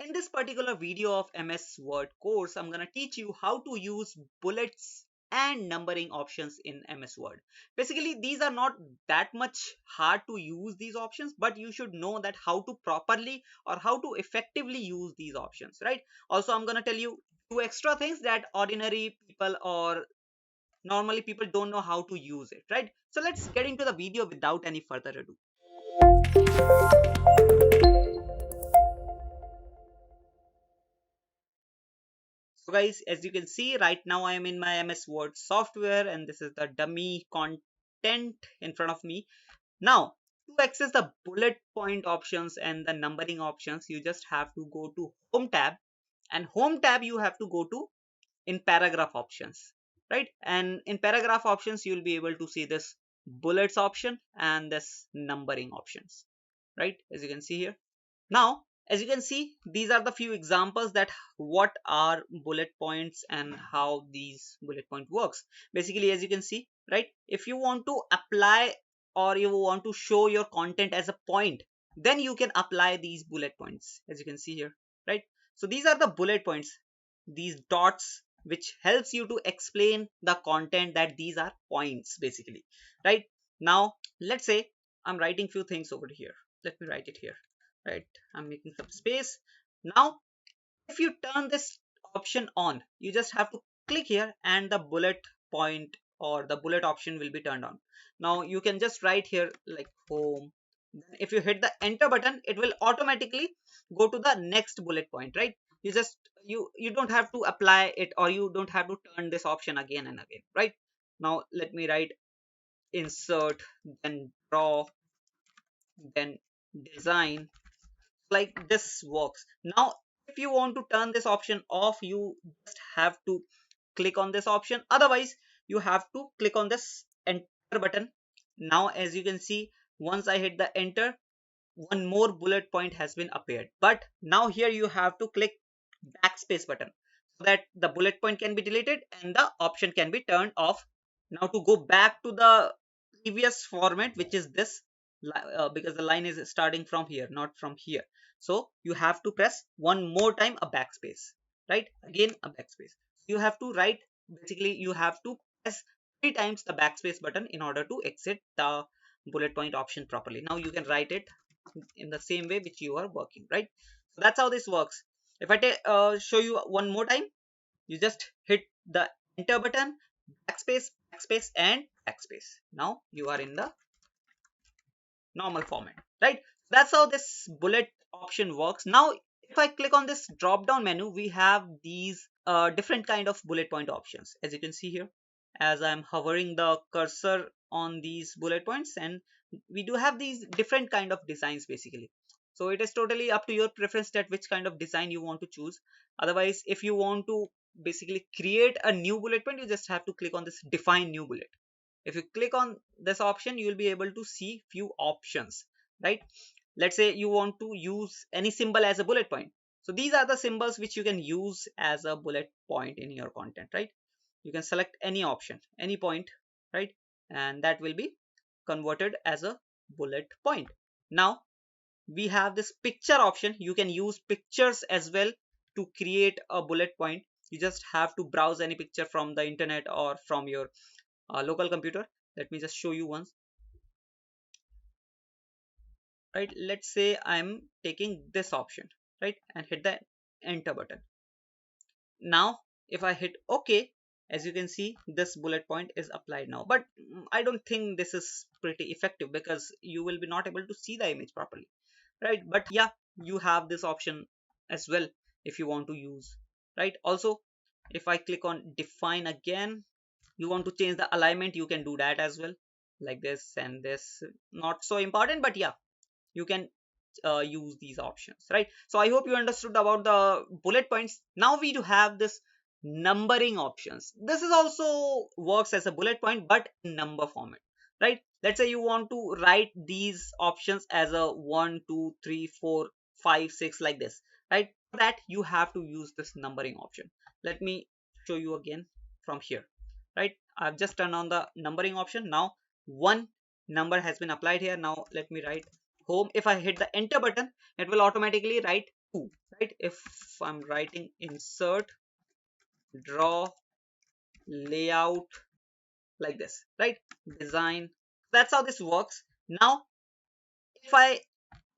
In this particular video of MS Word course, I'm going to teach you how to use bullets and numbering options in MS Word. Basically, these are not that much hard to use these options, but you should know that how to properly or how to effectively use these options, right? Also, I'm going to tell you two extra things that ordinary people or normally people don't know how to use it, right? So let's get into the video without any further ado. So guys, as you can see right now, I am in my MS Word software and this is the dummy content in front of me. Now, to access the bullet point options and the numbering options, you just have to go to Home tab, and Home tab you have to go to in paragraph options, right? And in paragraph options, you'll be able to see this bullets option and this numbering options, right? As you can see here. Now, as you can see, these are the few examples that what are bullet points and how these bullet point works. Basically, as you can see, right, if you want to apply or you want to show your content as a point, then you can apply these bullet points, as you can see here, right? So these are the bullet points, these dots, which helps you to explain the content, that these are points basically, right? Now, let's say I'm writing few things over here. Let me write it here, right? I'm making some space. Now, if you turn this option on, you just have to click here and the bullet point or the bullet option will be turned on. Now you can just write here like home. If you hit the enter button, it will automatically go to the next bullet point, right? You just you don't have to apply it or you don't have to turn this option again and again, right? Now let me write insert, then draw, then design. Like this works. Now if you want to turn this option off, you just have to click on this option. Otherwise you have to click on this enter button. Now as you can see, once I hit the enter, one more bullet point has been appeared, but now here you have to click backspace button so that the bullet point can be deleted and the option can be turned off. Now to go back to the previous format, which is this, because the line is starting from here, not from here, so you have to press one more time a backspace, right? Again a backspace. You have to write, basically you have to press 3 times the backspace button in order to exit the bullet point option properly. Now you can write it in the same way which you are working, right? So that's how this works. If I show you one more time, you just hit the enter button, backspace, backspace, and backspace. Now you are in the normal format, right? That's how this bullet option works. Now if I click on this drop down menu, we have these different kind of bullet point options, as you can see here, as I'm hovering the cursor on these bullet points, and we do have these different kind of designs basically. So it is totally up to your preference that which kind of design you want to choose. Otherwise, if you want to basically create a new bullet point, you just have to click on this define new bullet. If you click on this option, you will be able to see few options, right? Let's say you want to use any symbol as a bullet point. So these are the symbols which you can use as a bullet point in your content, right? You can select any option, any point, right? And that will be converted as a bullet point. Now we have this picture option. You can use pictures as well to create a bullet point. You just have to browse any picture from the internet or from your local computer. Let me just show you once, right? Let's say I'm taking this option, right, and hit the enter button. Now if I hit OK, as you can see, this bullet point is applied now, but I don't think this is pretty effective because you will be not able to see the image properly, right? But yeah, you have this option as well if you want to use, right? Also, if I click on define again, you want to change the alignment, you can do that as well, like this and this. Not so important, but yeah, you can use these options, right? So I hope you understood about the bullet points. Now we do have this numbering options. This is also works as a bullet point but in number format, right? Let's say you want to write these options as a 1 2 3 4 5 6 like this, right? For that you have to use this numbering option. Let me show you again from here, right? I've just turned on the numbering option. Now one number has been applied here. Now let me write home. If I hit the enter button, it will automatically write 2, right? If I'm writing insert, draw, layout, like this, right? Design. That's how this works. Now, if I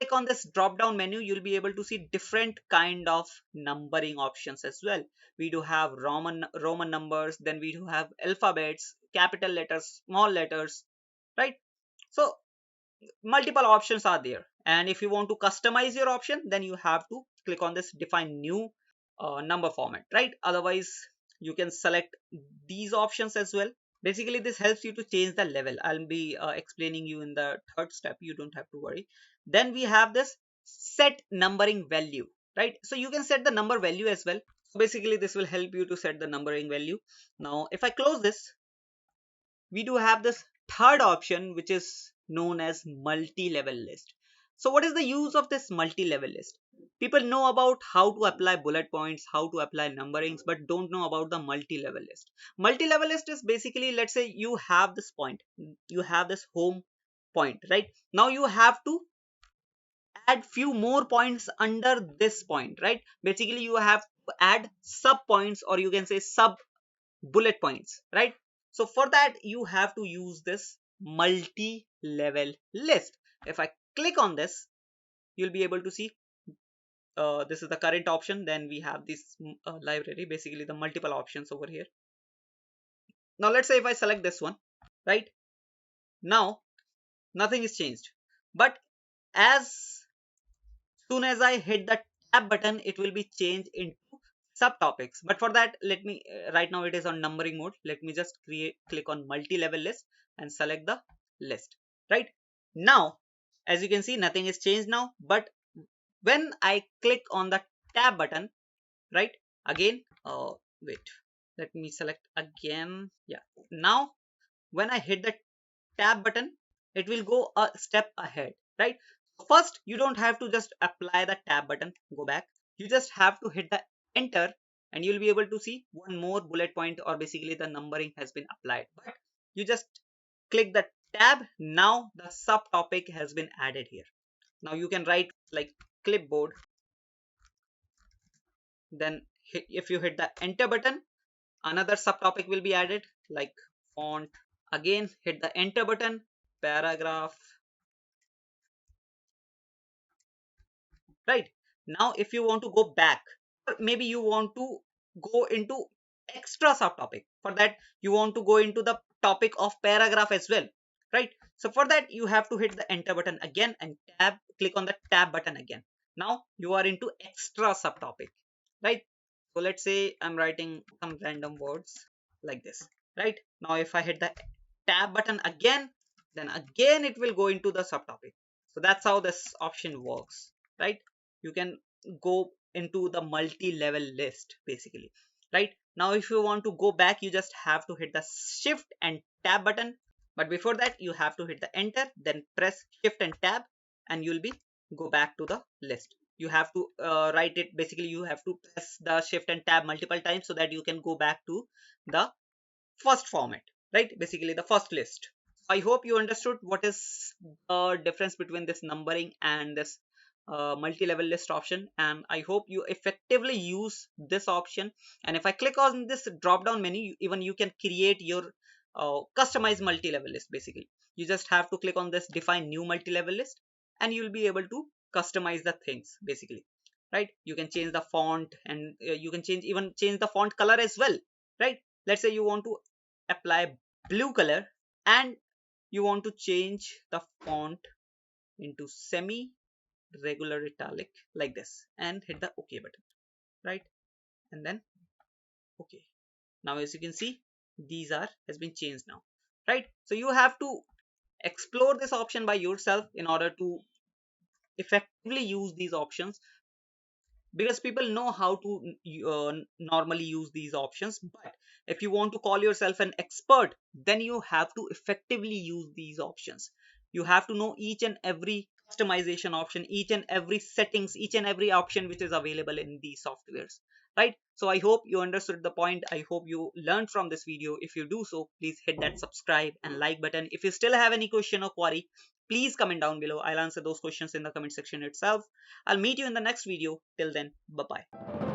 click on this drop down menu, you'll be able to see different kind of numbering options as well. We do have Roman numbers, then we do have alphabets, capital letters, small letters, right? So multiple options are there, and if you want to customize your option, then you have to click on this define new number format, right? Otherwise you can select these options as well. Basically this helps you to change the level. I'll be explaining you in the third step, you don't have to worry. Then we have this set numbering value, right? So you can set the number value as well. So basically this will help you to set the numbering value. Now if I close this, we do have this third option, which is known as multi-level list. So what is the use of this multi-level list? People know about how to apply bullet points, how to apply numberings, but don't know about the multi-level list. Multi-level list is basically, let's say you have this point, you have this home point, right? Now you have to add few more points under this point, right? Basically you have to add sub points, or you can say sub bullet points, right? So for that you have to use this multi-level list. If I click on this, you'll be able to see this is the current option. Then we have this library, basically the multiple options over here. Now let's say if I select this one, right? Now nothing is changed, but as soon as I hit the tab button, it will be changed into subtopics. But for that, let me right now it is on numbering mode. Let me just click on multi-level list and select the list, right? Now as you can see, nothing is changed now, but when I click on the tab button, right, again, wait, let me select again. Yeah, now when I hit the tab button, it will go a step ahead, right? First, you don't have to just apply the tab button, go back. You just have to hit the enter, and you'll be able to see one more bullet point, or basically the numbering has been applied. But you just click the tab. Now the subtopic has been added here. Now you can write like clipboard. Then if you hit the enter button, another subtopic will be added like font. Again, hit the enter button, paragraph, right? Now if you want to go back, or maybe you want to go into extra subtopic, for that you want to go into the topic of paragraph as well, right? So for that you have to hit the enter button again and click on the tab button again. Now you are into extra subtopic, right? So let's say I'm writing some random words like this, right? Now if I hit the tab button again, then again it will go into the subtopic. So that's how this option works, right? You can go into the multi-level list basically, right? Now if you want to go back, you just have to hit the shift and tab button, but before that you have to hit the enter, then press shift and tab, and you'll be go back to the list. You have to write it, basically you have to press the shift and tab multiple times so that you can go back to the first format, right? Basically the first list. I hope you understood what is the difference between this numbering and this multi-level list option, and I hope you effectively use this option. And if I click on this drop down menu, even you can create your customized multi-level list. Basically you just have to click on this define new multi-level list, and you'll be able to customize the things basically, right? You can change the font, and you can change the font color as well, right? Let's say you want to apply blue color, and you want to change the font into semi regular italic like this, and hit the OK button, right? And then OK. Now as you can see, these are has been changed now, right? So you have to explore this option by yourself in order to effectively use these options, because people know how to normally use these options. But if you want to call yourself an expert, then you have to effectively use these options. You have to know each and every customization option, each and every settings, each and every option which is available in these softwares, right? So I hope you understood the point. I hope you learned from this video. If you do so, please hit that subscribe and like button. If you still have any question or query, please comment down below. I'll answer those questions in the comment section itself. I'll meet you in the next video. Till then, bye bye.